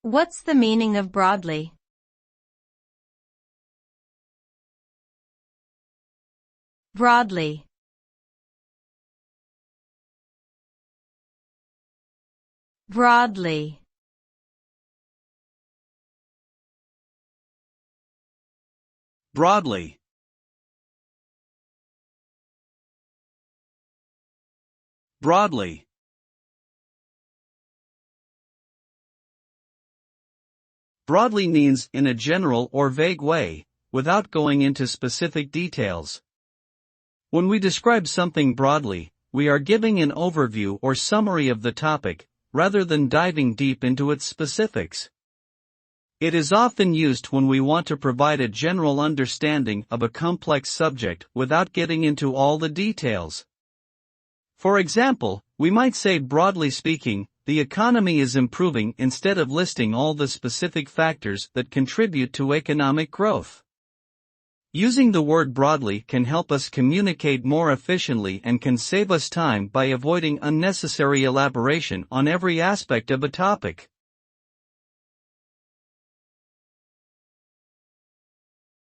What's the meaning of broadly? Broadly. Broadly. Broadly. Broadly. Broadly means in a general or vague way, without going into specific details. When we describe something broadly, we are giving an overview or summary of the topic, rather than diving deep into its specifics. It is often used when we want to provide a general understanding of a complex subject without getting into all the details. For example, we might say, broadly speaking, the economy is improving, instead of listing all the specific factors that contribute to economic growth. Using the word broadly can help us communicate more efficiently and can save us time by avoiding unnecessary elaboration on every aspect of a topic.